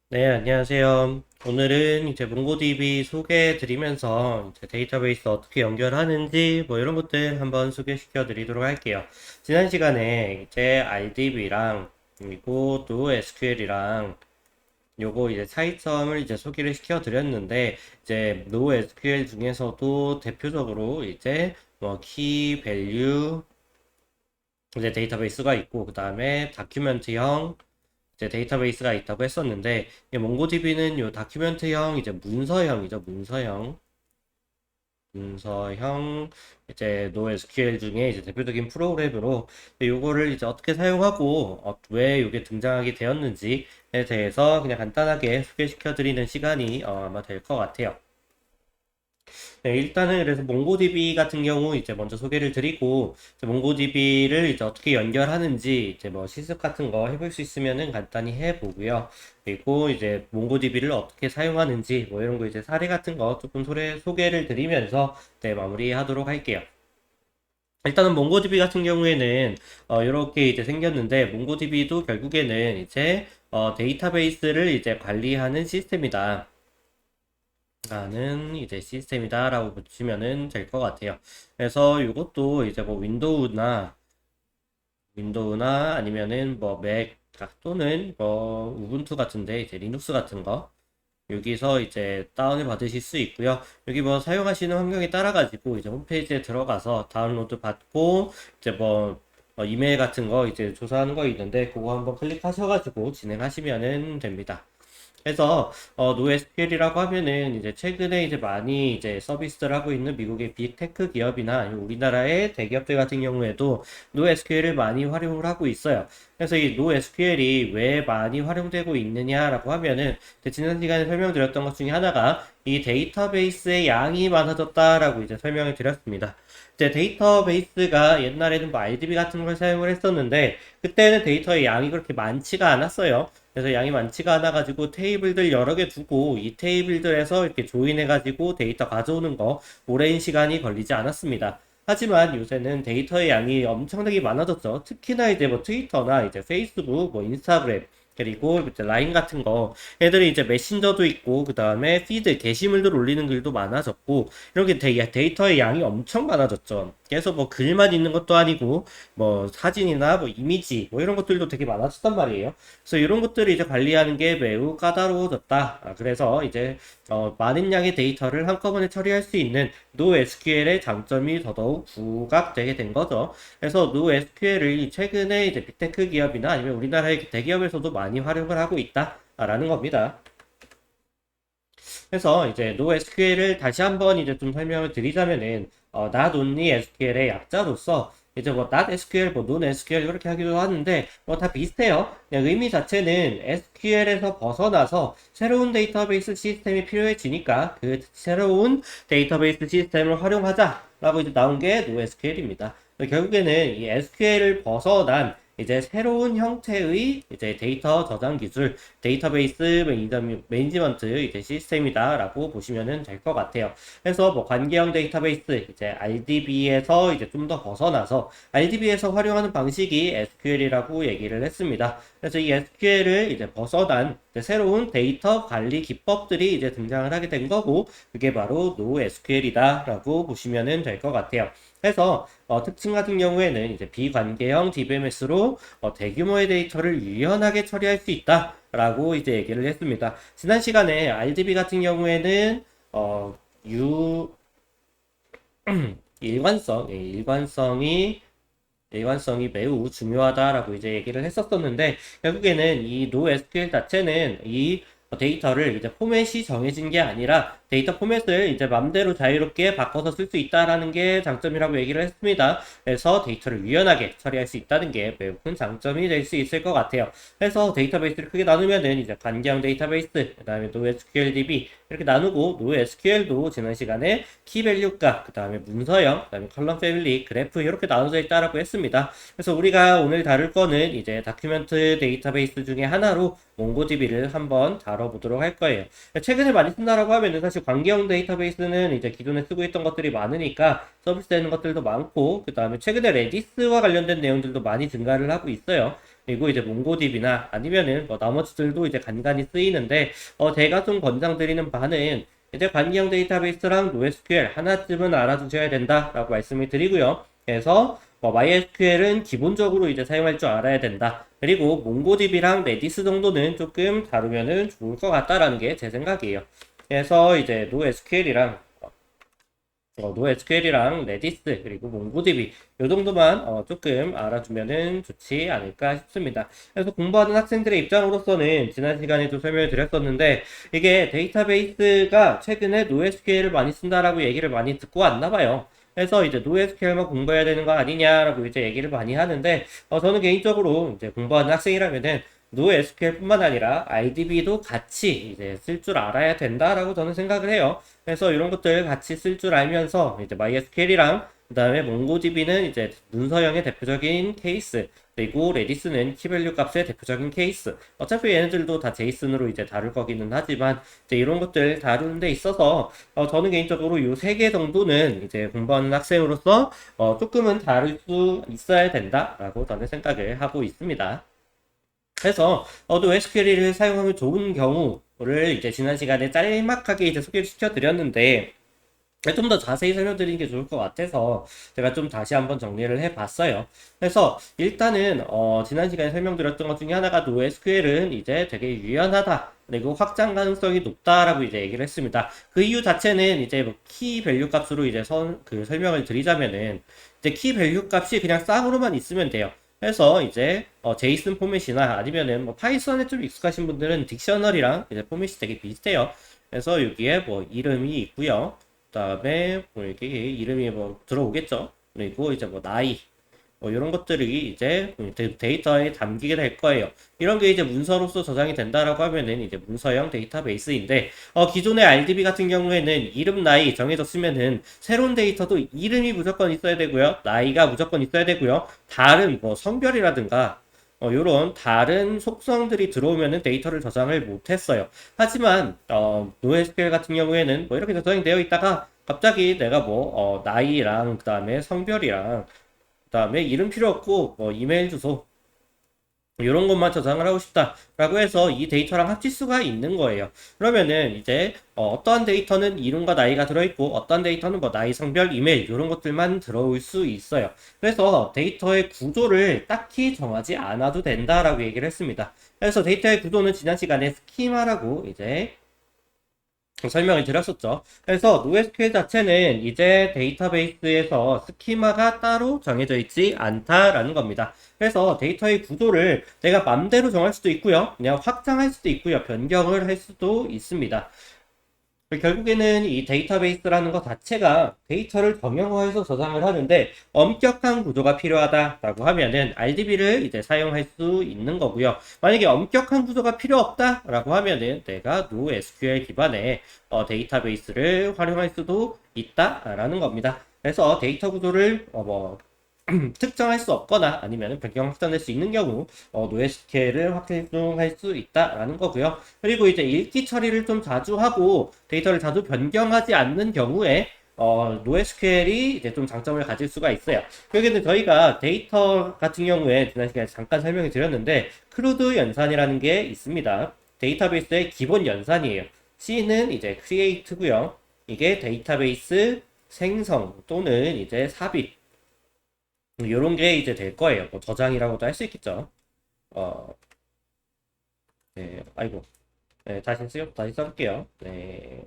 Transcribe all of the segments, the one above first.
네, 안녕하세요. 오늘은 이제 몽고DB 소개해 드리면서 이제 데이터베이스 어떻게 연결하는지 뭐 이런 것들 한번 소개시켜 드리도록 할게요. 지난 시간에 이제 RDB랑 그리고 또 SQL이랑 요거 이제 차이점을 이제 소개를 시켜 드렸는데 이제 NoSQL 중에서도 대표적으로 이제 뭐 키 밸류 이제 데이터베이스가 있고 그 다음에 다큐멘트형 이제 데이터베이스가 있다고 했었는데, 이 몽고DB는 요 다큐멘트형, 이제 문서형이죠, 문서형, 이제 NoSQL 중에 이제 대표적인 프로그램으로, 요거를 이제 어떻게 사용하고, 왜 이게 등장하게 되었는지에 대해서 그냥 간단하게 소개시켜드리는 시간이 아마 될 것 같아요. 네, 일단은 그래서 몽고DB 같은 경우 이제 먼저 소개를 드리고 이제 몽고DB를 이제 어떻게 연결하는지 이제 뭐 실습 같은 거 해볼 수 있으면은 간단히 해보고요. 그리고 이제 몽고DB를 어떻게 사용하는지 뭐 이런 거 이제 사례 같은 거 조금 소개를 드리면서 네, 마무리하도록 할게요. 일단은 몽고DB 같은 경우에는 이렇게 이제 생겼는데 몽고DB도 결국에는 이제 데이터베이스를 이제 관리하는 시스템이다. 라는 이제 시스템이다라고 보시면은 될 것 같아요. 그래서 이것도 이제 뭐 윈도우나 아니면은 뭐 맥 또는 뭐 우분투 같은데 이제 리눅스 같은 거 여기서 이제 다운을 받으실 수 있고요. 여기 뭐 사용하시는 환경에 따라 가지고 이제 홈페이지에 들어가서 다운로드 받고 이제 뭐 이메일 같은 거 이제 조사하는 거 있는데 그거 한번 클릭하셔가지고 진행하시면은 됩니다. 그래서 NoSQL이라고 하면은 이제 최근에 이제 많이 이제 서비스를 하고 있는 미국의 빅테크 기업이나 아니면 우리나라의 대기업들 같은 경우에도 NoSQL을 많이 활용을 하고 있어요. 그래서 이 NoSQL이 왜 많이 활용되고 있느냐라고 하면은 지난 시간에 설명드렸던 것 중에 하나가 이 데이터베이스의 양이 많아졌다라고 이제 설명을 드렸습니다. 이제 데이터베이스가 옛날에는 뭐 RDB 같은 걸 사용을 했었는데 그때는 데이터의 양이 그렇게 많지가 않았어요. 그래서 양이 많지가 않아가지고 테이블들 여러 개 두고 이 테이블들에서 이렇게 조인해가지고 데이터 가져오는 거 오랜 시간이 걸리지 않았습니다. 하지만 요새는 데이터의 양이 엄청나게 많아졌죠. 특히나 이제 뭐 트위터나 이제 페이스북, 뭐 인스타그램, 그리고 이제 라인 같은 거 애들이 이제 메신저도 있고 그 다음에 피드 게시물들 올리는 글도 많아졌고 이렇게 데이터의 양이 엄청 많아졌죠. 그래서 뭐 글만 있는 것도 아니고 뭐 사진이나 뭐 이미지 뭐 이런 것들도 되게 많아졌단 말이에요. 그래서 이런 것들을 이제 관리하는 게 매우 까다로워졌다. 그래서 이제 많은 양의 데이터를 한꺼번에 처리할 수 있는 NoSQL의 장점이 더더욱 부각되게 된 거죠. 그래서 NoSQL을 최근에 이제 빅테크 기업이나 아니면 우리나라의 대기업에서도 많이 활용을 하고 있다라는 겁니다. 그래서 이제 NoSQL을 다시 한번 이제 좀 설명을 드리자면은 Not Only SQL의 약자로서 이제 뭐 Not SQL, 뭐 Non-SQL 이렇게 하기도 하는데 뭐 다 비슷해요. 그냥 의미 자체는 SQL에서 벗어나서 새로운 데이터베이스 시스템이 필요해지니까 그 새로운 데이터베이스 시스템을 활용하자라고 이제 나온 게 NoSQL입니다. 결국에는 이 SQL을 벗어난 이제 새로운 형태의 이제 데이터 저장 기술, 데이터베이스 매니지먼트 이제 시스템이다라고 보시면 될 것 같아요. 그래서 뭐 관계형 데이터베이스 이제 RDB에서 이제 좀 더 벗어나서 RDB에서 활용하는 방식이 SQL이라고 얘기를 했습니다. 그래서 이 SQL을 이제 벗어난 이제 새로운 데이터 관리 기법들이 이제 등장을 하게 된 거고 그게 바로 NoSQL이다라고 보시면 될 것 같아요. 그래서 특징 같은 경우에는 이제 비관계형 DBMS로 대규모의 데이터를 유연하게 처리할 수 있다라고 이제 얘기를 했습니다. 지난 시간에 RDB 같은 경우에는 어, 유 일관성이 매우 중요하다라고 이제 얘기를 했었었는데 결국에는 이 NoSQL 자체는 이 데이터를 이제 포맷이 정해진 게 아니라 데이터 포맷을 이제 맘대로 자유롭게 바꿔서 쓸 수 있다라는 게 장점이라고 얘기를 했습니다. 그래서 데이터를 유연하게 처리할 수 있다는 게 매우 큰 장점이 될 수 있을 것 같아요. 그래서 데이터베이스를 크게 나누면은 이제 관계형 데이터베이스, 그다음에 NoSQL DB 이렇게 나누고 NoSQL도 지난 시간에 키밸류값, 그다음에 문서형, 그다음에 컬럼 패밀리, 그래프 이렇게 나눠져 있다라고 했습니다. 그래서 우리가 오늘 다룰 거는 이제 다큐멘트 데이터베이스 중에 하나로 몽고DB를 한번 다뤄보도록 할 거예요. 최근에 많이 쓴다라고 하면은 사실 관계형 데이터베이스는 이제 기존에 쓰고 있던 것들이 많으니까 서비스되는 것들도 많고 그 다음에 최근에 레디스와 관련된 내용들도 많이 증가를 하고 있어요. 그리고 이제 몽고DB나 아니면은 뭐 나머지들도 이제 간간히 쓰이는데, 제가 좀 권장드리는 바는 이제 관계형 데이터베이스랑 NoSQL 하나쯤은 알아두셔야 된다라고 말씀을 드리고요. 그래서 MySQL은 기본적으로 이제 사용할 줄 알아야 된다. 그리고 몽고DB랑 레디스 정도는 조금 다루면은 좋을 것 같다라는 게 제 생각이에요. 그래서 이제 NoSQL이랑 레디스 그리고 몽고DB 요 정도만 조금 알아두면은 좋지 않을까 싶습니다. 그래서 공부하는 학생들의 입장으로서는 지난 시간에도 설명을 드렸었는데 이게 데이터베이스가 최근에 NoSQL을 많이 쓴다라고 얘기를 많이 듣고 왔나 봐요. 그래서 이제 NoSQL만 공부해야 되는 거 아니냐라고 이제 얘기를 많이 하는데 저는 개인적으로 이제 공부하는 학생이라면은 NoSQL뿐만 아니라 IDB도 같이 이제 쓸 줄 알아야 된다라고 저는 생각을 해요. 그래서 이런 것들 같이 쓸 줄 알면서 이제 MySQL이랑 그다음에 몽고DB는 이제 문서형의 대표적인 케이스, 그리고 레디스는 키밸류 값의 대표적인 케이스. 어차피 얘네들도 다 제이슨으로 이제 다룰 거기는 하지만 이제 이런 것들 다루는 데 있어서 저는 개인적으로 요 세 개 정도는 이제 공부하는 학생으로서 조금은 다룰 수 있어야 된다라고 저는 생각을 하고 있습니다. 그래서 NoSQL을 사용하면 좋은 경우를 이제 지난 시간에 짤막하게 이제 소개를 시켜드렸는데 좀 더 자세히 설명드리는 게 좋을 것 같아서 제가 좀 다시 한번 정리를 해봤어요. 그래서 일단은 지난 시간에 설명드렸던 것 중에 하나가 NoSQL은 이제 되게 유연하다. 그리고 확장 가능성이 높다라고 이제 얘기를 했습니다. 그 이유 자체는 이제 뭐키 밸류 값으로 이제 그 설명을 드리자면은 이제 키 밸류 값이 그냥 쌍으로만 있으면 돼요. 그래서 이제 제이슨 포맷이나 아니면은 뭐 파이썬에 좀 익숙하신 분들은 딕셔너리랑 이제 포맷이 되게 비슷해요. 그래서 여기에 뭐 이름이 있고요. 그다음에 뭐 이렇게 이름이 뭐 들어오겠죠. 그리고 이제 뭐 나이 뭐 이런 것들이 이제 데이터에 담기게 될 거예요. 이런 게 이제 문서로서 저장이 된다라고 하면은 이제 문서형 데이터베이스인데 기존의 RDB 같은 경우에는 이름 나이 정해졌으면은 새로운 데이터도 이름이 무조건 있어야 되고요. 나이가 무조건 있어야 되고요. 다른 뭐 성별이라든가 요런 다른 속성들이 들어오면은 데이터를 저장을 못했어요. 하지만 NoSQL 같은 경우에는 뭐 이렇게 저장이 되어 있다가 갑자기 내가 뭐 나이랑 그다음에 성별이랑 그다음에 이름 필요 없고 뭐 이메일 주소 이런 것만 저장을 하고 싶다라고 해서 이 데이터랑 합칠 수가 있는 거예요. 그러면은 이제 어떠한 데이터는 이름과 나이가 들어있고 어떠한 데이터는 뭐 나이, 성별, 이메일 이런 것들만 들어올 수 있어요. 그래서 데이터의 구조를 딱히 정하지 않아도 된다라고 얘기를 했습니다. 그래서 데이터의 구조는 지난 시간에 스키마라고 이제 설명을 드렸었죠. 그래서 NoSQL 자체는 이제 데이터베이스에서 스키마가 따로 정해져 있지 않다라는 겁니다. 그래서 데이터의 구조를 내가 맘대로 정할 수도 있고요. 그냥 확장할 수도 있고요. 변경을 할 수도 있습니다. 결국에는 이 데이터베이스라는 것 자체가 데이터를 정형화해서 저장을 하는데 엄격한 구조가 필요하다라고 하면은 RDB를 이제 사용할 수 있는 거고요. 만약에 엄격한 구조가 필요 없다라고 하면은 내가 NoSQL 기반의 데이터베이스를 활용할 수도 있다라는 겁니다. 그래서 데이터 구조를 특정할 수 없거나 아니면 변경 확산될 수 있는 경우 NoSQL을 활용할 수 있다라는 거고요. 그리고 이제 읽기 처리를 좀 자주 하고 데이터를 자주 변경하지 않는 경우에 NoSQL이 이제 좀 장점을 가질 수가 있어요. 여기는 저희가 데이터 같은 경우에 지난 시간에 잠깐 설명을 드렸는데 크루드 연산이라는 게 있습니다. 데이터베이스의 기본 연산이에요. C는 이제 create고요. 이게 데이터베이스 생성 또는 이제 삽입 요런 게 이제 될 거예요. 뭐 저장이라고도 할 수 있겠죠. 어, 네, 아이고. 네, 다시 써볼게요. 네.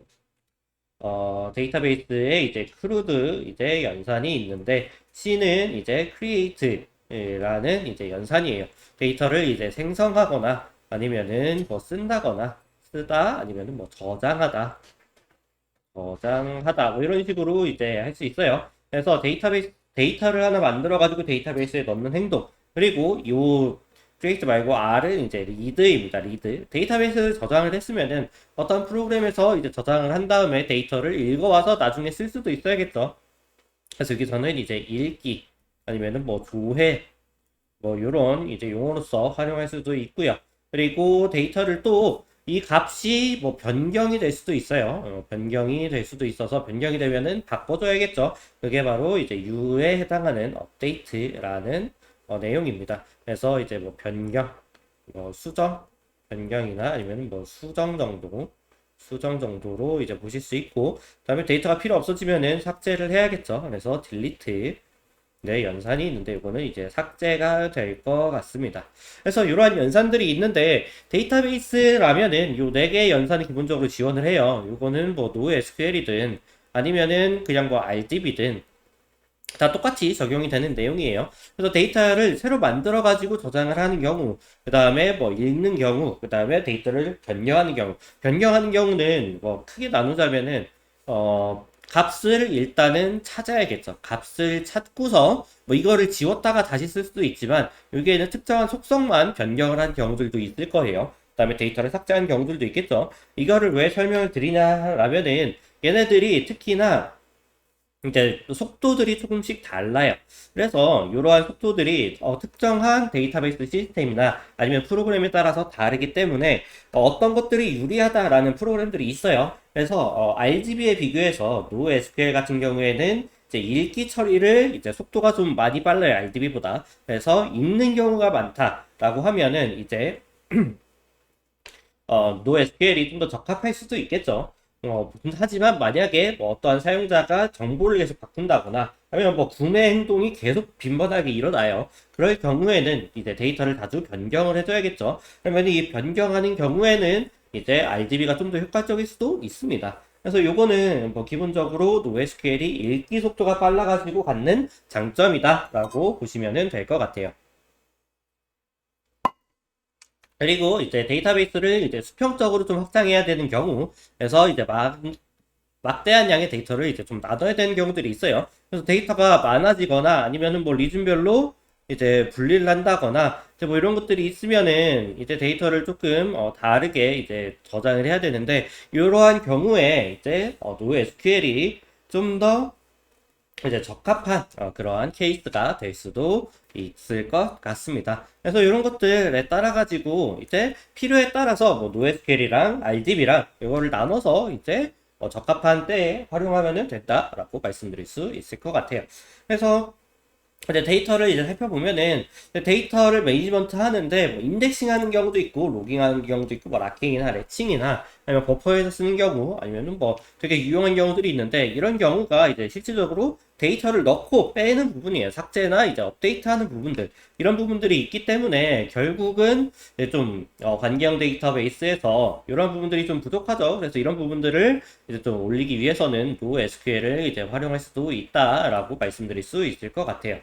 데이터베이스에 이제 크루드 이제 연산이 있는데 C는 이제 create라는 이제 연산이에요. 데이터를 이제 생성하거나 아니면은 뭐 쓴다거나 쓰다 아니면은 뭐 저장하다 뭐 이런 식으로 이제 할 수 있어요. 그래서 데이터를 하나 만들어 가지고 데이터베이스에 넣는 행동 그리고 요 create 말고 R은 이제 read입니다. read 데이터베이스를 저장을 했으면은 어떤 프로그램에서 이제 저장을 한 다음에 데이터를 읽어와서 나중에 쓸 수도 있어야겠죠. 그래서 여기서는 이제 읽기 아니면은 뭐 조회 뭐 요런 이제 용어로서 활용할 수도 있고요. 그리고 데이터를 또 이 값이 뭐 변경이 될 수도 있어요. 변경이 될 수도 있어서 변경이 되면은 바꿔줘야겠죠. 그게 바로 이제 U에 해당하는 업데이트라는 내용입니다. 그래서 이제 뭐 변경, 뭐 수정, 변경이나 아니면 뭐 수정 정도로 이제 보실 수 있고, 그다음에 데이터가 필요 없어지면은 삭제를 해야겠죠. 그래서 딜리트 네, 연산이 있는데 이거는 이제 삭제가 될 것 같습니다. 그래서 이러한 연산들이 있는데 데이터베이스라면은 요 4개의 연산을 기본적으로 지원을 해요. 요거는 뭐 NoSQL이든 아니면은 그냥 뭐 RDB든 다 똑같이 적용이 되는 내용이에요. 그래서 데이터를 새로 만들어 가지고 저장을 하는 경우, 그 다음에 뭐 읽는 경우, 그 다음에 데이터를 변경하는 경우는 뭐 크게 나누자면은 값을 일단은 찾아야겠죠. 값을 찾고서 뭐 이거를 지웠다가 다시 쓸 수도 있지만 여기에는 특정한 속성만 변경을 한 경우들도 있을 거예요. 그 다음에 데이터를 삭제한 경우들도 있겠죠. 이거를 왜 설명을 드리냐라면은 얘네들이 특히나 이제 속도들이 조금씩 달라요. 그래서 이러한 속도들이 특정한 데이터베이스 시스템이나 아니면 프로그램에 따라서 다르기 때문에 어떤 것들이 유리하다라는 프로그램들이 있어요. 그래서 RGB에 비교해서 NoSQL 같은 경우에는 이제 읽기 처리를 이제 속도가 좀 많이 빨라요. RDB보다. 그래서 읽는 경우가 많다라고 하면은 이제 NoSQL이 좀 더 적합할 수도 있겠죠. 하지만 만약에 뭐 어떠한 사용자가 정보를 계속 바꾼다거나 아니면 뭐 구매 행동이 계속 빈번하게 일어나요. 그럴 경우에는 이제 데이터를 자주 변경을 해줘야겠죠. 그러면 이 변경하는 경우에는 이제 RDB가 좀 더 효과적일 수도 있습니다. 그래서 요거는 뭐 기본적으로 NoSQL이 읽기 속도가 빨라가지고 갖는 장점이다라고 보시면 될 것 같아요. 그리고 이제 데이터베이스를 이제 수평적으로 좀 확장해야 되는 경우, 그래서 이제 막대한 양의 데이터를 이제 좀 나눠야 되는 경우들이 있어요. 그래서 데이터가 많아지거나 아니면은 뭐 리즘별로 이제 분리를 한다거나 이제 뭐 이런 것들이 있으면은 이제 데이터를 조금 다르게 이제 저장을 해야 되는데 이러한 경우에 이제 NoSQL이 좀더 이제 적합한 그러한 케이스가 될 수도 있을 것 같습니다. 그래서 이런 것들에 따라 가지고 이제 필요에 따라서 뭐 NoSQL이랑 RDB랑 이거를 나눠서 이제 적합한 때에 활용하면 된다라고 말씀드릴 수 있을 것 같아요. 그래서 이제 데이터를 이제 살펴보면은 데이터를 매니지먼트 하는데 뭐 인덱싱 하는 경우도 있고 로깅 하는 경우도 있고 뭐 락킹이나 레칭이나 아니면 버퍼에서 쓰는 경우 아니면은 뭐 되게 유용한 경우들이 있는데 이런 경우가 이제 실질적으로 데이터를 넣고 빼는 부분이에요. 삭제나 이제 업데이트하는 부분들 이런 부분들이 있기 때문에 결국은 이제 좀 관계형 데이터베이스에서 이런 부분들이 좀 부족하죠. 그래서 이런 부분들을 이제 좀 올리기 위해서는 NoSQL을 이제 활용할 수도 있다라고 말씀드릴 수 있을 것 같아요.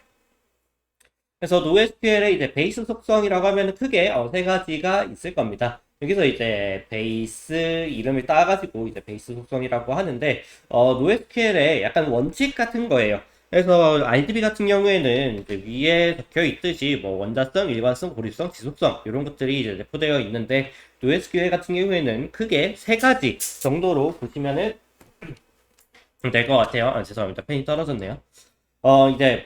그래서 NoSQL의 이제 베이스 속성이라고 하면 크게 세 가지가 있을 겁니다. 여기서 이제 베이스 이름을 따가지고 이제 베이스 속성이라고 하는데 NoSQL의 약간 원칙 같은 거예요. 그래서 RDB 같은 경우에는 이제 위에 적혀 있듯이 뭐 원자성, 일관성, 고립성, 지속성 이런 것들이 이제 내포되어 있는데 NoSQL 같은 경우에는 크게 세 가지 정도로 보시면은 될 것 같아요. 죄송합니다. 펜이 떨어졌네요. 이제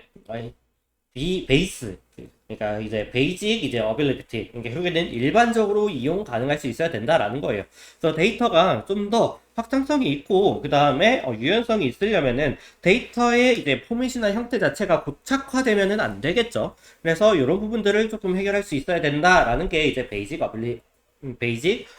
베이스 그러니까 이제 베이직 이제 어빌리티 그러니까 결국에는 일반적으로 이용 가능할 수 있어야 된다라는 거예요. 그래서 데이터가 좀 더 확장성이 있고 그 다음에 유연성이 있으려면은 데이터의 이제 포맷이나 형태 자체가 고착화되면은 안 되겠죠. 그래서 이런 부분들을 조금 해결할 수 있어야 된다라는 게 이제 베이직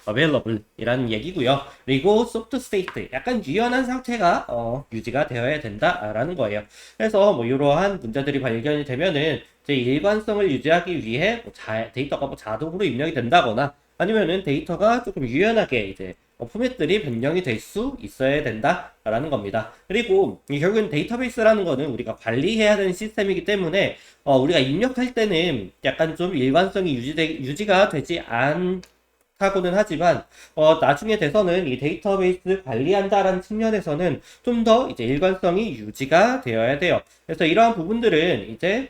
어베일러블이라는 얘기고요. 그리고 소프트 스테이트 약간 유연한 상태가 유지가 되어야 된다라는 거예요. 그래서 뭐 이러한 문제들이 발견이 되면은 제 일관성을 유지하기 위해 뭐 데이터가 뭐 자동으로 입력이 된다거나 아니면은 데이터가 조금 유연하게 이제 포맷들이 변경이 될 수 있어야 된다라는 겁니다. 그리고 결국엔 데이터베이스라는 거는 우리가 관리해야 되는 시스템이기 때문에 우리가 입력할 때는 약간 좀 일관성이 유지가 되지 않다고는 하지만 나중에 돼서는 이 데이터베이스 관리한다라는 측면에서는 좀 더 이제 일관성이 유지가 되어야 돼요. 그래서 이러한 부분들은 이제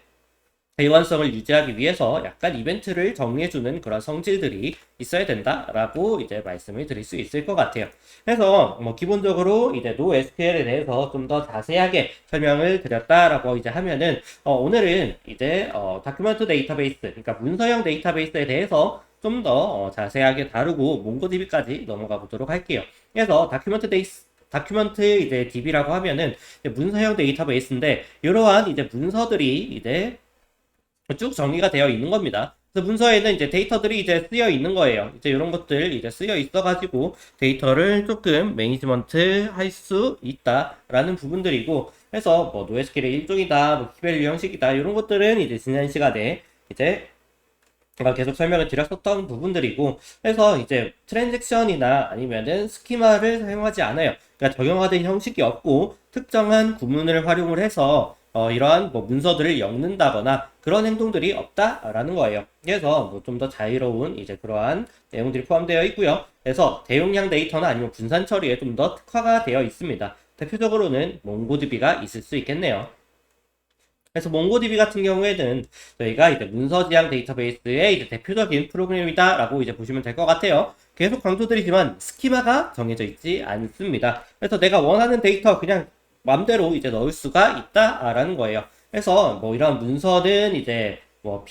일관성을 유지하기 위해서 약간 이벤트를 정리해주는 그런 성질들이 있어야 된다라고 이제 말씀을 드릴 수 있을 것 같아요. 그래서 뭐 기본적으로 이제 NoSQL에 대해서 좀 더 자세하게 설명을 드렸다라고 이제 하면은 오늘은 이제 다큐멘트 데이터베이스, 그러니까 문서형 데이터베이스에 대해서 좀 더 자세하게 다루고 몽고DB까지 넘어가 보도록 할게요. 그래서 다큐멘트 이제 DB라고 하면은 문서형 데이터베이스인데 이러한 이제 문서들이 이제 쭉 정리가 되어 있는 겁니다. 그래서 문서에는 이제 데이터들이 이제 쓰여 있는 거예요. 이제 이런 것들 이제 쓰여 있어가지고 데이터를 조금 매니지먼트 할 수 있다라는 부분들이고, 그래서 뭐 노에스케일의 일종이다, 뭐 키밸류 형식이다, 이런 것들은 이제 지난 시간에 이제 제가 계속 설명을 드렸었던 부분들이고, 그래서 이제 트랜잭션이나 아니면은 스키마를 사용하지 않아요. 그러니까 적용화된 형식이 없고 특정한 구문을 활용을 해서 이러한 뭐 문서들을 엮는다거나 그런 행동들이 없다라는 거예요. 그래서 뭐 좀 더 자유로운 이제 그러한 내용들이 포함되어 있고요. 그래서 대용량 데이터나 아니면 분산 처리에 좀 더 특화가 되어 있습니다. 대표적으로는 몽고디비가 있을 수 있겠네요. 그래서 몽고디비 같은 경우에는 저희가 이제 문서 지향 데이터베이스의 이제 대표적인 프로그램이다라고 이제 보시면 될 것 같아요. 계속 강조드리지만 스키마가 정해져 있지 않습니다. 그래서 내가 원하는 데이터 그냥 맘대로 이제 넣을 수가 있다라는 거예요. 그래서 뭐 이런 문서는 이제 뭐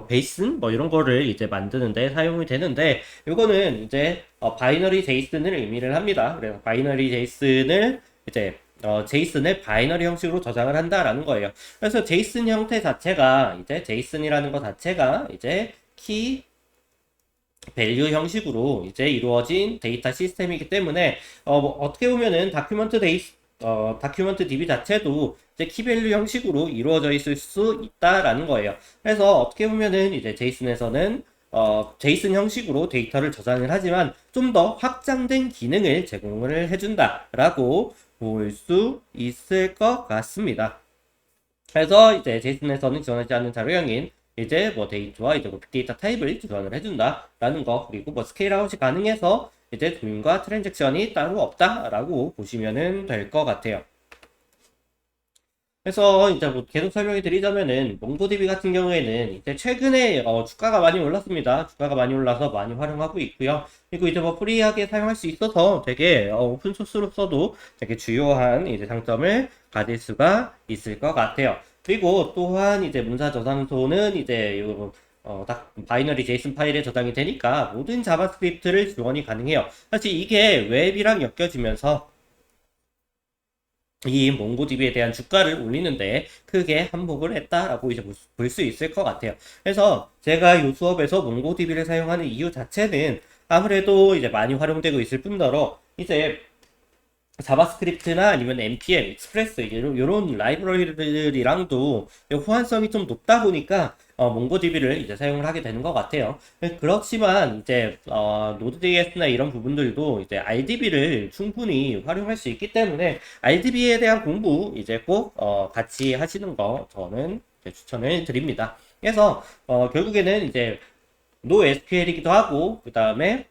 베이슨 뭐 이런 거를 이제 만드는데 사용이 되는데, 요거는 이제 바이너리 제이슨을 의미를 합니다. 그래서 바이너리 제이슨을 이제 제이슨을 바이너리 형식으로 저장을 한다라는 거예요. 그래서 제이슨 형태 자체가 이제 제이슨이라는 것 자체가 이제 키 밸류 형식으로 이제 이루어진 데이터 시스템이기 때문에 뭐 어떻게 보면은 다큐먼트 DB 자체도 이제 키밸류 형식으로 이루어져 있을 수 있다라는 거예요. 그래서 어떻게 보면은 이제 제이슨에서는 제이슨 형식으로 데이터를 저장을 하지만 좀 더 확장된 기능을 제공을 해준다라고 볼 수 있을 것 같습니다. 그래서 이제 제이슨에서는 지원하지 않는 자료형인 이제 뭐 데이터와 이제 뭐 빅데이터 타입을 지원을 해준다라는 거, 그리고 뭐 스케일 아웃이 가능해서 이제 조인과 트랜잭션이 따로 없다라고 보시면은 될 것 같아요. 그래서 이제 뭐 계속 설명해 드리자면은 몽고디비 같은 경우에는 이제 최근에 주가가 많이 올랐습니다. 주가가 많이 올라서 많이 활용하고 있고요. 그리고 이제 뭐 프리하게 사용할 수 있어서 되게 오픈 소스로서도 되게 주요한 이제 장점을 가질 수가 있을 것 같아요. 그리고 또한 이제 문서 저장소는 이제 딱 바이너리 제이슨 파일에 저장이 되니까 모든 자바스크립트를 지원이 가능해요. 사실 이게 웹이랑 엮여지면서 이 몽고디비에 대한 주가를 올리는데 크게 한몫을 했다라고 이제 볼 수 있을 것 같아요. 그래서 제가 이 수업에서 몽고디비를 사용하는 이유 자체는 아무래도 이제 많이 활용되고 있을 뿐더러 이제 자바스크립트나 아니면 npm, 익스프레스 이런 라이브러리들이랑도 호환성이 좀 높다 보니까 몽고디비를 이제 사용을 하게 되는 것 같아요. 그렇지만 이제 노드.js나 이런 부분들도 이제 RDB를 충분히 활용할 수 있기 때문에 RDB에 대한 공부 이제 꼭 같이 하시는 거 저는 추천을 드립니다. 그래서 결국에는 이제 NoSQL이기도 하고 그 다음에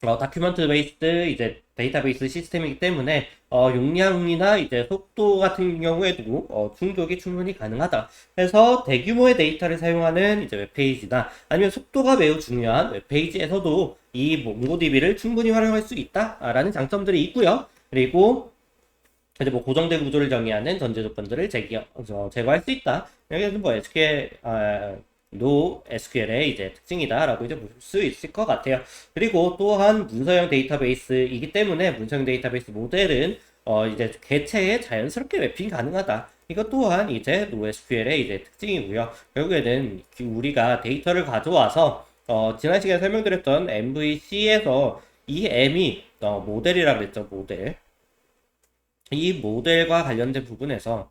다큐멘트 베이스드 이제 데이터베이스 시스템이기 때문에 용량이나 이제 속도 같은 경우에도 충족이 충분히 가능하다. 그래서 대규모의 데이터를 사용하는 이제 웹페이지나 아니면 속도가 매우 중요한 웹페이지에서도 이 몽고DB를 충분히 활용할 수 있다라는 장점들이 있고요. 그리고 이제 뭐 고정된 구조를 정의하는 전제 조건들을 제거할 수 있다. 여기는 뭐 NoSQL의 이제 특징이다라고 이제 볼 수 있을 것 같아요. 그리고 또한 문서형 데이터베이스이기 때문에 문서형 데이터베이스 모델은 이제 개체에 자연스럽게 맵핑 가능하다. 이것 또한 이제 NoSQL의 이제 특징이고요. 결국에는 우리가 데이터를 가져와서 지난 시간에 설명드렸던 MVC에서 이 M이 모델이라고 그랬죠. 모델. 이 모델과 관련된 부분에서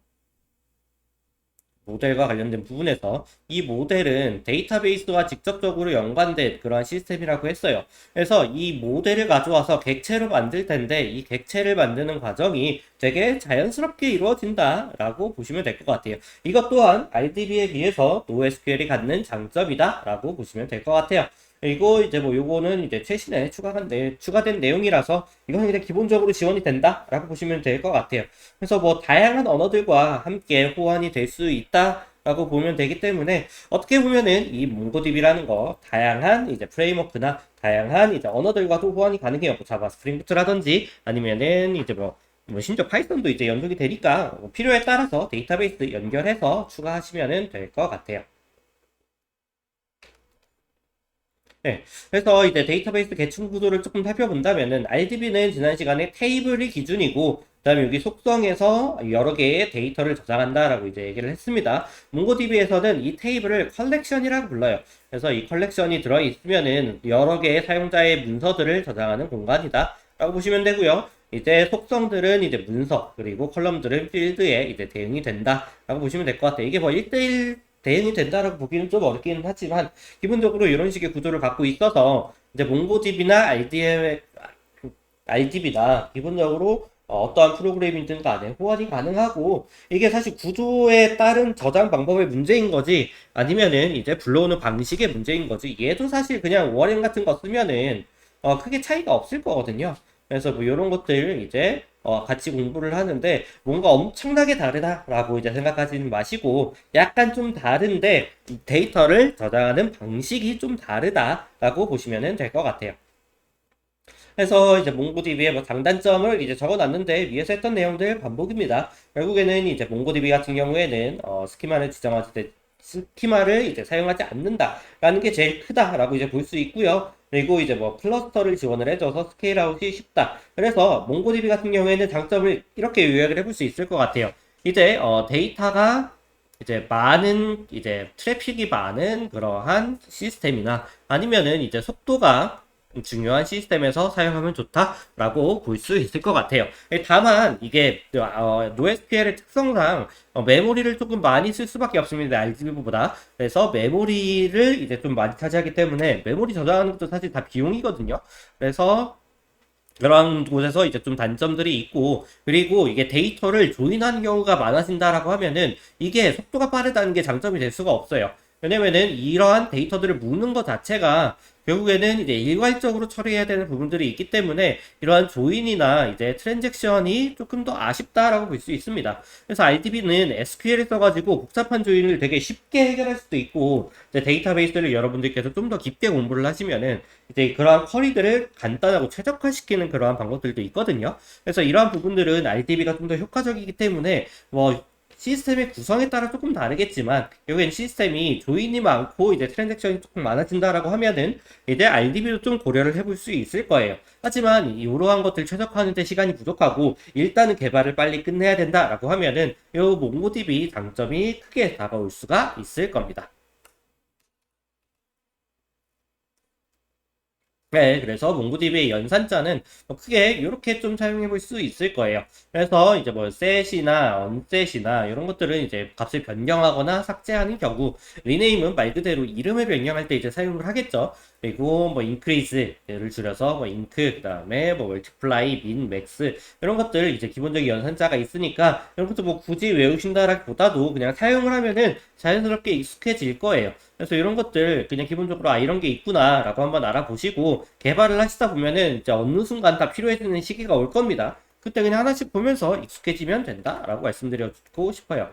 이 모델은 데이터베이스와 직접적으로 연관된 그러한 시스템이라고 했어요. 그래서 이 모델을 가져와서 객체로 만들 텐데 이 객체를 만드는 과정이 되게 자연스럽게 이루어진다라고 보시면 될 것 같아요. 이것 또한 RDB에 비해서 NoSQL이 갖는 장점이다라고 보시면 될 것 같아요. 그리고 이제 뭐 요거는 이제 최신에 추가된 내용이라서 이거는 그냥 기본적으로 지원이 된다라고 보시면 될 것 같아요. 그래서 뭐 다양한 언어들과 함께 호환이 될 수 있다라고 보면 되기 때문에 어떻게 보면은 이 몽고DB라는 거 다양한 이제 프레임워크나 다양한 이제 언어들과도 호환이 가능해요. 뭐 자바 스프링부트라든지 아니면은 이제 뭐 심지어 파이썬도 이제 연동이 되니까 뭐 필요에 따라서 데이터베이스 연결해서 추가하시면 될 것 같아요. 네. 그래서 이제 데이터베이스 계층 구조를 조금 살펴본다면은 RDB는 지난 시간에 테이블이 기준이고 그다음에 여기 속성에서 여러 개의 데이터를 저장한다라고 이제 얘기를 했습니다. 몽고DB에서는 이 테이블을 컬렉션이라고 불러요. 그래서 이 컬렉션이 들어있으면은 여러 개의 사용자의 문서들을 저장하는 공간이다 라고 보시면 되고요. 이제 속성들은 이제 문서, 그리고 컬럼들은 필드에 이제 대응이 된다 라고 보시면 될 것 같아요. 이게 뭐 1대1 대응이 된다라고 보기는 좀 어렵기는 하지만 기본적으로 이런 식의 구조를 갖고 있어서 이제 몽고DB나 RDB나 기본적으로 어떠한 프로그램이든 간에 호환이 가능하고, 이게 사실 구조에 따른 저장 방법의 문제인 거지 아니면은 이제 불러오는 방식의 문제인 거지, 얘도 사실 그냥 워렌 같은 거 쓰면은 크게 차이가 없을 거거든요. 그래서 뭐 이런 것들 이제 같이 공부를 하는데 뭔가 엄청나게 다르다라고 이제 생각하지는 마시고, 약간 좀 다른데 데이터를 저장하는 방식이 좀 다르다라고 보시면 될 것 같아요. 그래서 이제 몽고DB의 뭐 장단점을 이제 적어놨는데, 위에서 했던 내용들 반복입니다. 결국에는 이제 몽고DB 같은 경우에는 스키마를 지정하지 스키마를 이제 사용하지 않는다라는 게 제일 크다라고 이제 볼 수 있고요. 그리고 이제 뭐 클러스터를 지원을 해줘서 스케일아웃이 쉽다. 그래서 몽고DB 같은 경우에는 장점을 이렇게 요약을 해볼 수 있을 것 같아요. 이제 데이터가 이제 많은 이제 트래픽이 많은 그러한 시스템이나 아니면은 이제 속도가 중요한 시스템에서 사용하면 좋다라고 볼 수 있을 것 같아요. 다만 이게 NoSQL의 특성상 메모리를 조금 많이 쓸 수밖에 없습니다. RDB보다. 그래서 메모리를 이제 좀 많이 차지하기 때문에 메모리 저장하는 것도 사실 다 비용이거든요. 그래서 그런 곳에서 이제 좀 단점들이 있고, 그리고 이게 데이터를 조인하는 경우가 많아진다라고 하면은 이게 속도가 빠르다는 게 장점이 될 수가 없어요. 왜냐면은 이러한 데이터들을 모으는 것 자체가 결국에는 이제 일괄적으로 처리해야 되는 부분들이 있기 때문에 이러한 조인이나 이제 트랜잭션이 조금 더 아쉽다라고 볼 수 있습니다. 그래서 RDB는 SQL을 써가지고 복잡한 조인을 되게 쉽게 해결할 수도 있고, 이제 데이터베이스를 여러분들께서 좀 더 깊게 공부를 하시면은 이제 그러한 쿼리들을 간단하고 최적화시키는 그러한 방법들도 있거든요. 그래서 이러한 부분들은 RDB가 좀 더 효과적이기 때문에 뭐 시스템의 구성에 따라 조금 다르겠지만, 결국엔 시스템이 조인이 많고 이제 트랜잭션이 조금 많아진다라고 하면은 이제 RDB도 좀 고려를 해볼 수 있을 거예요. 하지만 이러한 것들 최적화하는데 시간이 부족하고 일단은 개발을 빨리 끝내야 된다라고 하면은 이 몽고DB 장점이 크게 다가올 수가 있을 겁니다. 네, 그래서 몽고DB의 연산자는 크게 이렇게 좀 사용해 볼 수 있을 거예요. 그래서 이제 뭐 set이나 unset이나 이런 것들은 이제 값을 변경하거나 삭제하는 경우, 리네임은 말 그대로 이름을 변경할 때 이제 사용을 하겠죠. 그리고 뭐 increase를 줄여서 뭐 inc, 그다음에 뭐 multiply, min, max 이런 것들 이제 기본적인 연산자가 있으니까 이런 것도 뭐 굳이 외우신다라기보다도 그냥 사용을 하면은 자연스럽게 익숙해질 거예요. 그래서 이런 것들 그냥 기본적으로 이런 게 있구나 라고 한번 알아보시고, 개발을 하시다 보면은 이제 어느 순간 다 필요해지는 시기가 올 겁니다. 그때 그냥 하나씩 보면서 익숙해지면 된다 라고 말씀드리고 싶어요.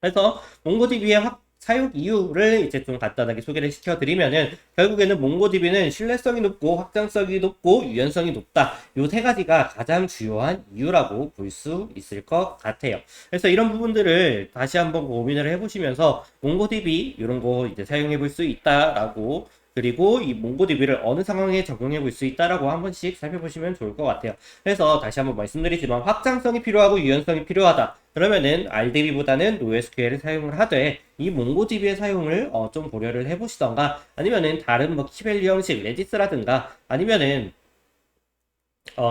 그래서 몽고DB의 사용 이유를 이제 좀 간단하게 소개를 시켜드리면은, 결국에는 몽고DB는 신뢰성이 높고 확장성이 높고 유연성이 높다, 요 세 가지가 가장 주요한 이유라고 볼 수 있을 것 같아요. 그래서 이런 부분들을 다시 한번 고민을 해보시면서 몽고DB 이런 거 이제 사용해 볼 수 있다라고, 그리고 이 몽고DB를 어느 상황에 적용해 볼 수 있다라고 한 번씩 살펴보시면 좋을 것 같아요. 그래서 다시 한번 말씀드리지만, 확장성이 필요하고 유연성이 필요하다 그러면은 RDB보다는 NoSQL을 사용을 하되, 이 몽고DB의 사용을 좀 고려를 해보시던가, 아니면은 다른 뭐 키밸류 형식 레디스라든가, 아니면은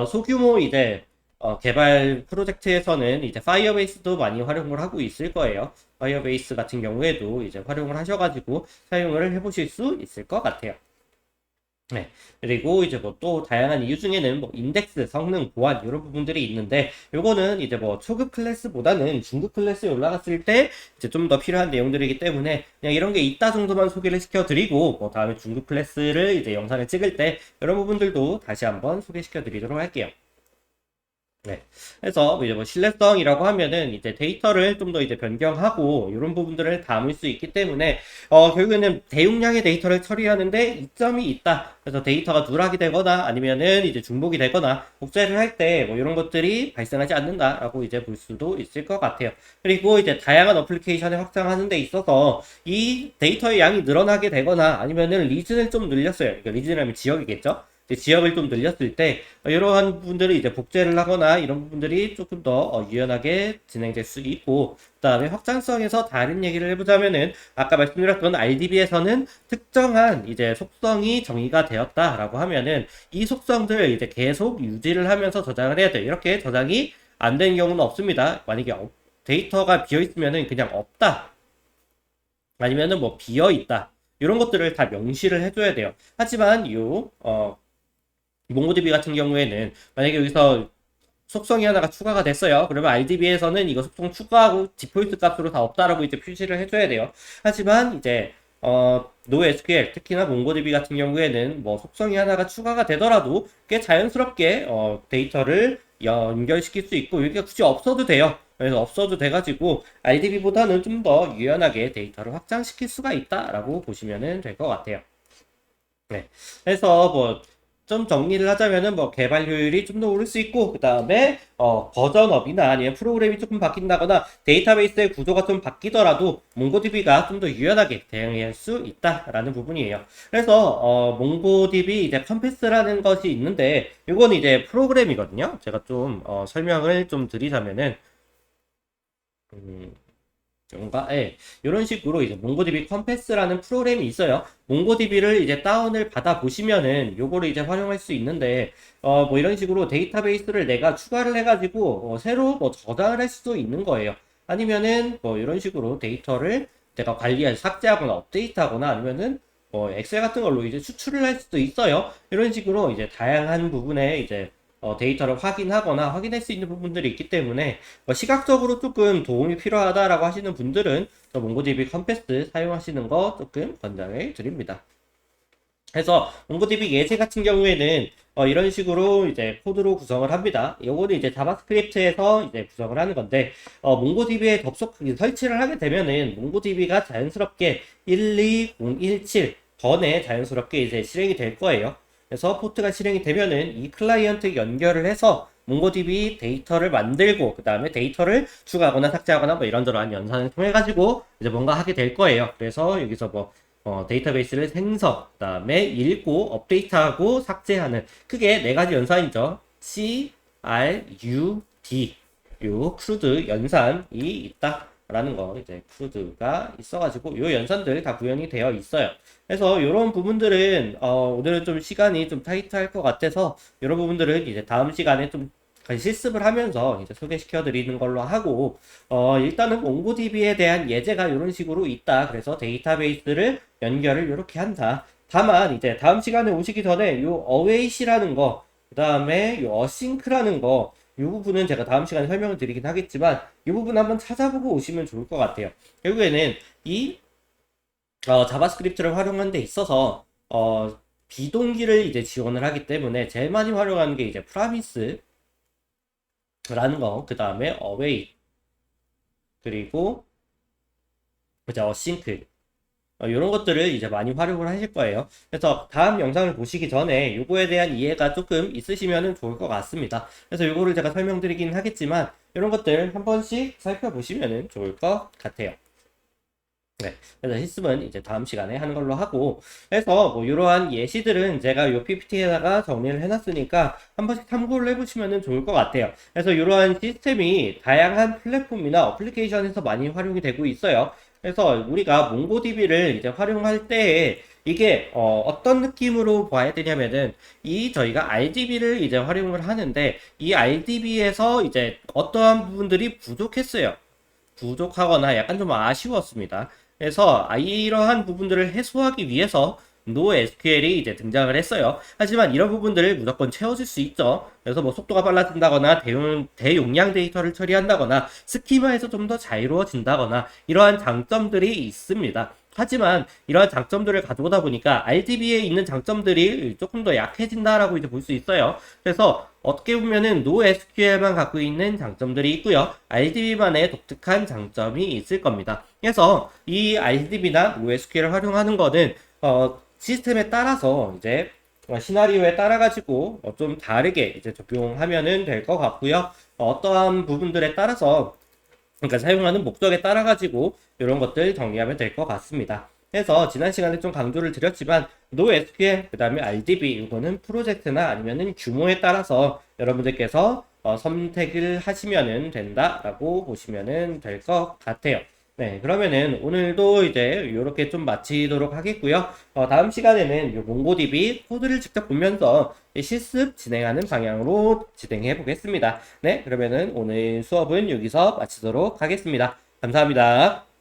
소규모 이제 개발 프로젝트에서는 이제 파이어베이스도 많이 활용을 하고 있을 거예요. 파이어베이스 같은 경우에도 이제 활용을 하셔가지고 사용을 해보실 수 있을 것 같아요. 네. 그리고 이제 뭐 또 다양한 이유 중에는 뭐 인덱스, 성능, 보안 이런 부분들이 있는데, 요거는 이제 뭐 초급 클래스보다는 중급 클래스에 올라갔을 때 이제 좀 더 필요한 내용들이기 때문에 그냥 이런 게 있다 정도만 소개를 시켜드리고, 뭐 다음에 중급 클래스를 이제 영상을 찍을 때 이런 부분들도 다시 한번 소개시켜 드리도록 할게요. 네. 그래서 이제 뭐 신뢰성이라고 하면은 이제 데이터를 좀 더 이제 변경하고 이런 부분들을 담을 수 있기 때문에 결국에는 대용량의 데이터를 처리하는데 이점이 있다. 그래서 데이터가 누락이 되거나 아니면은 이제 중복이 되거나 복제를 할 때 뭐 이런 것들이 발생하지 않는다라고 이제 볼 수도 있을 것 같아요. 그리고 이제 다양한 어플리케이션을 확장하는 데 있어서 이 데이터의 양이 늘어나게 되거나 아니면은 리즌을 좀 늘렸어요. 그러니까 리즌이라면 지역이겠죠. 이제 지역을 좀 늘렸을 때 이러한 부분들을 이제 복제를 하거나 이런 부분들이 조금 더 유연하게 진행될 수 있고, 그다음에 확장성에서 다른 얘기를 해보자면은 아까 말씀드렸던 RDB에서는 특정한 이제 속성이 정의가 되었다라고 하면은 이 속성들을 이제 계속 유지를 하면서 저장을 해야 돼. 이렇게 저장이 안 되는 경우는 없습니다. 만약에 데이터가 비어 있으면은 그냥 없다, 아니면은 뭐 비어 있다, 이런 것들을 다 명시를 해줘야 돼요. 하지만 몽고디비 같은 경우에는 만약에 여기서 속성이 하나가 추가가 됐어요. 그러면 RDB에서는 이거 속성 추가하고 디폴트 값으로 다 없다라고 이제 표시를 해줘야 돼요. 하지만 이제 NoSQL, 특히나 몽고DB 같은 경우에는 뭐 속성이 하나가 추가가 되더라도 꽤 자연스럽게 데이터를 연결시킬 수 있고, 여기가 굳이 없어도 돼요. 그래서 없어도 돼가지고 RDB보다는 좀 더 유연하게 데이터를 확장시킬 수가 있다라고 보시면 될 것 같아요. 네. 그래서 뭐 좀 정리를 하자면은 뭐 개발 효율이 좀 더 오를 수 있고, 그 다음에 버전업이나 아니면 프로그램이 조금 바뀐다거나 데이터베이스의 구조가 좀 바뀌더라도 몽고DB가 좀 더 유연하게 대응할 수 있다라는 부분이에요. 그래서 몽고DB 이제 컴패스라는 것이 있는데, 이건 이제 프로그램이거든요. 제가 좀 설명을 좀 드리자면은 음, 뭔가, 예, 이런 식으로 이제 몽고DB 컴패스라는 프로그램이 있어요. 몽고DB를 이제 다운을 받아 보시면은 요거를 이제 활용할 수 있는데, 뭐 이런 식으로 데이터베이스를 내가 추가를 해가지고 새로 뭐 저장을 할 수도 있는 거예요. 아니면은 뭐 이런 식으로 데이터를 내가 관리할, 삭제하거나 업데이트하거나, 아니면은 뭐 엑셀 같은 걸로 이제 추출을 할 수도 있어요. 이런 식으로 이제 다양한 부분에 이제 데이터를 확인하거나 확인할 수 있는 부분들이 있기 때문에 시각적으로 조금 도움이 필요하다라고 하시는 분들은 몽고DB 컴패스 사용하시는 거 조금 권장을 드립니다. 그래서 몽고DB 예제 같은 경우에는 이런 식으로 이제 코드로 구성을 합니다. 요거는 이제 자바스크립트에서 이제 구성을 하는 건데, 몽고DB에 설치를 하게 되면은 몽고DB가 자연스럽게 12017 번에 자연스럽게 이제 실행이 될 거예요. 그래서 포트가 실행이 되면은 이 클라이언트 연결을 해서 몽고DB 데이터를 만들고, 그 다음에 데이터를 추가하거나 삭제하거나 뭐 이런저런 연산을 통해 가지고 이제 뭔가 하게 될 거예요. 그래서 여기서 뭐 데이터베이스를 생성, 그 다음에 읽고, 업데이트하고, 삭제하는, 크게 네 가지 연산이죠. C, R, U, D. 요 크루드 연산이 있다라는 거, 이제 크루드가 있어가지고, 요 연산들 다 구현이 되어 있어요. 그래서 이런 부분들은, 오늘은 좀 시간이 좀 타이트할 것 같아서, 이런 부분들은 이제 다음 시간에 좀 실습을 하면서 이제 소개시켜 드리는 걸로 하고, 일단은 몽고DB에 대한 예제가 이런 식으로 있다. 그래서 데이터베이스를 연결을 이렇게 한다. 다만 이제 다음 시간에 오시기 전에 요 await이라는 거, 그 다음에 요 async라는 거, 이 부분은 제가 다음 시간에 설명을 드리긴 하겠지만 이 부분 한번 찾아보고 오시면 좋을 것 같아요. 결국에는 이 자바스크립트를 활용하는 데 있어서 비동기를 이제 지원을 하기 때문에 제일 많이 활용하는 게 이제 프라미스라는 거, 그 다음에 await, 그리고 이제 async, 이런 것들을 이제 많이 활용을 하실 거예요. 그래서 다음 영상을 보시기 전에 요거에 대한 이해가 조금 있으시면 좋을 것 같습니다. 그래서 요거를 제가 설명드리긴 하겠지만 이런 것들 한 번씩 살펴보시면 좋을 것 같아요. 네. 그래서 실습은 이제 다음 시간에 하는 걸로 하고, 그래서 뭐 이러한 예시들은 제가 요 PPT에다가 정리를 해놨으니까 한 번씩 참고를 해보시면 좋을 것 같아요. 그래서 이러한 시스템이 다양한 플랫폼이나 어플리케이션에서 많이 활용이 되고 있어요. 그래서 우리가 몽고DB를 이제 활용할 때에 이게 어떤 느낌으로 봐야 되냐면은, 이 저희가 RDB를 이제 활용을 하는데 이 RDB에서 이제 어떠한 부분들이 부족했어요. 부족하거나 약간 좀 아쉬웠습니다. 그래서 이러한 부분들을 해소하기 위해서 NoSQL이 이제 등장을 했어요. 하지만 이런 부분들을 무조건 채워줄 수 있죠. 그래서 뭐 속도가 빨라진다거나 대용량 데이터를 처리한다거나 스키마에서 좀 더 자유로워진다거나 이러한 장점들이 있습니다. 하지만 이러한 장점들을 가져오다 보니까 RDB에 있는 장점들이 조금 더 약해진다라고 이제 볼 수 있어요. 그래서 어떻게 보면은 NoSQL만 갖고 있는 장점들이 있고요. RDB만의 독특한 장점이 있을 겁니다. 그래서 이 RDB나 NoSQL을 활용하는 거는 시스템에 따라서 이제 시나리오에 따라 가지고 좀 다르게 이제 적용하면은 될 것 같고요. 어떠한 부분들에 따라서, 그러니까 사용하는 목적에 따라 가지고 이런 것들 정리하면 될 것 같습니다. 해서 지난 시간에 좀 강조를 드렸지만 NoSQL 그 다음에 RDB 이거는 프로젝트나 아니면은 규모에 따라서 여러분들께서 선택을 하시면은 된다라고 보시면은 될 것 같아요. 네, 그러면은 오늘도 이제 이렇게 좀 마치도록 하겠고요. 다음 시간에는 요 몽고DB 코드를 직접 보면서 실습 진행하는 방향으로 진행해 보겠습니다. 네, 그러면은 오늘 수업은 여기서 마치도록 하겠습니다. 감사합니다.